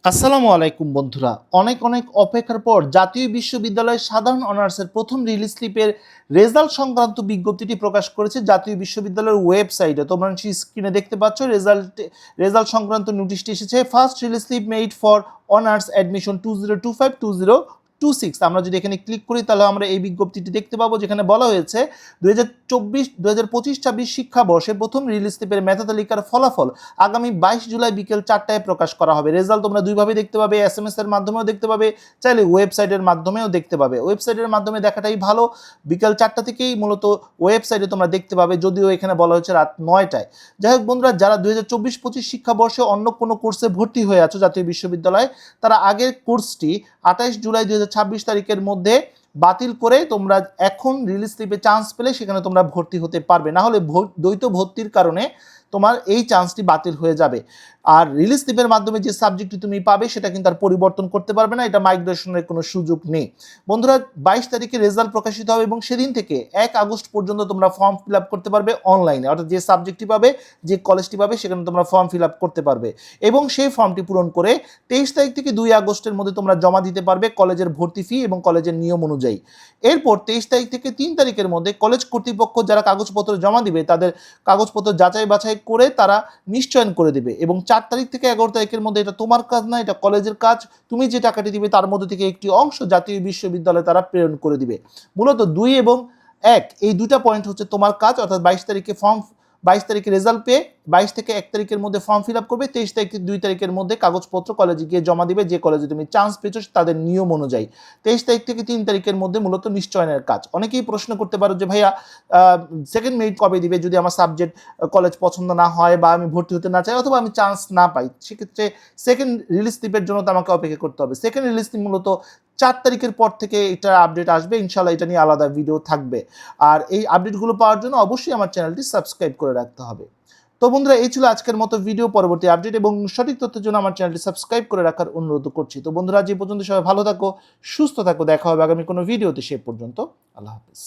আসসালামু আলাইকুম বন্ধুরা, অনেক অনেক অপেক্ষার পর জাতীয় বিশ্ববিদ্যালয়ের সাধারণ অনার্সের প্রথম রিলিজ স্লিপের রেজাল্ট সংক্রান্ত বিজ্ঞপ্তিটি প্রকাশ করেছে জাতীয় বিশ্ববিদ্যালয়ের ওয়েবসাইটে। তোমরা স্ক্রিনে দেখতে পাচ্ছ রেজাল্ট সংক্রান্ত নোটিশটি এসেছে। First release slip made for honours admission 2025-2026। আমরা যদি এখানে ক্লিক করি তাহলে আমরা এই বিজ্ঞপ্তিটি দেখতে পাবো, যেখানে বলা হয়েছে 2025-26 শিক্ষাবর্ষে প্রথম রিলিজ স্লিপের মেধা তালিকার ফলাফল আগামী 22 জুলাই বিকেল 4টায় প্রকাশ করা হবে। রেজাল্ট তোমরা দুইভাবে দেখতে পাবে, SMS এর মাধ্যমেও দেখতে পাবে, চাইলে ওয়েবসাইটের মাধ্যমেও দেখতে পাবে। ওয়েবসাইটের মাধ্যমে দেখাটাই ভালো, বিকেল 4টা থেকেই মূলত ওয়েবসাইটে তোমরা দেখতে পাবে, যদিও এখানে বলা হয়েছে রাত 9টায়। যাই হোক বন্ধুরা, যারা 2024-25 শিক্ষাবর্ষে অন্য কোনো কোর্সে ভর্তি হয়ে আছো জাতীয় বিশ্ববিদ্যালয়ে, তারা আগের কোর্সটি 28 জুলাই 2026 তারিখের মধ্যে বাতিল করে তোমরা এখন রিলিজ স্লিপে চান্স পেলে সেখানে তোমরা ভর্তি হতে পারবে, না হলে দ্বৈত ভর্তির কারণে তোমার এই চান্সটি বাতিল হয়ে যাবে। আর রিলিজ স্লিপের মাধ্যমে যে সাবজেক্টটি তুমি পাবে সেটা কিন্তু আর পরিবর্তন করতে পারবে না, এটা মাইগ্রেশনের কোনো সুযোগ নেই। বন্ধুরা, 22 তারিখে রেজাল্ট প্রকাশিত হবে এবং সেদিন থেকে 1 আগস্ট পর্যন্ত তোমরা ফর্ম ফিল আপ করতে পারবে অনলাইনে, অর্থাৎ যে সাবজেক্টটি পাবে, যে কলেজটি পাবে, সেখানে তোমরা ফর্ম ফিল আপ করতে পারবে এবং সেই ফর্মটি পূরণ করে 23 তারিখ থেকে 2 আগস্টের মধ্যে তোমরা জমা দিতে পারবে কলেজের ভর্তি ফি এবং কলেজের নিয়ম অনুযায়ী। এরপর 23 তারিখ থেকে 3 তারিখের মধ্যে কলেজ কর্তৃপক্ষ যারা কাগজপত্র জমা দিবে তাদের কাগজপত্র যাচাই বাছাই করে তারা নিশ্চয়ন করে দেবে এবং 4 তারিখ থেকে 11 তারিখের মধ্যে, এটা তোমার কাজ না, এটা কলেজের কাজ, তুমি যে টাকাটি দিবে তার মধ্যে থেকে একটি অংশ জাতীয় বিশ্ববিদ্যালয়ে তারা প্রেরণ করে দিবে। মূলত 2 এবং 1 এই দুইটা পয়েন্ট হচ্ছে তোমার কাজ, অর্থাৎ 22 তারিখে রেজাল্ট পেয়ে 22 থেকে 1 তারিখের মধ্যে ফর্ম ফিল আপ করবে, 23 তারিখ থেকে 2 তারিখের মধ্যে কাগজপত্র কলেজে গিয়ে জমা দিবে, যে কলেজে তুমি চান্স পেয়েছো তাদের নিয়ম অনুযায়ী। 23 তারিখ থেকে 3 তারিখের মধ্যে মূলত নিশ্চয়নের কাজ। অনেকেই প্রশ্ন করতে পারো যে ভাইয়া সেকেন্ড মেরিট কবে দিবে যদি আমার সাবজেক্ট কলেজ পছন্দ না হয় বা আমি ভর্তি হতে না চাই অথবা আমি চান্স না পাই, সেক্ষেত্রে সেকেন্ড রিলিজ স্লিপের জন্য তো আমাকে অপেক্ষা করতে হবে। সেকেন্ড রিলিজ স্লিপ মূলত 4 তারিখের পর থেকে এটা আপডেট আসবে, ইনশাল্লাহ এটা নিয়ে আলাদা ভিডিও থাকবে। আর এই আপডেটগুলো পাওয়ার জন্য অবশ্যই আমার চ্যানেলটি সাবস্ক্রাইব করে রাখতে হবে। তো বন্ধুরা, এই ছিল আজকের মতো ভিডিও। পরবর্তী আপডেট এবং সঠিক তথ্যের জন্য আমার চ্যানেলটি সাবস্ক্রাইব করে রাখার অনুরোধ করছি। তো বন্ধুরা, আজ এই পর্যন্ত সবাই ভালো থাকো, সুস্থ থাকো, দেখা হবে আগামী কোনো ভিডিওতে। সে পর্যন্ত আল্লাহ হাফেজ।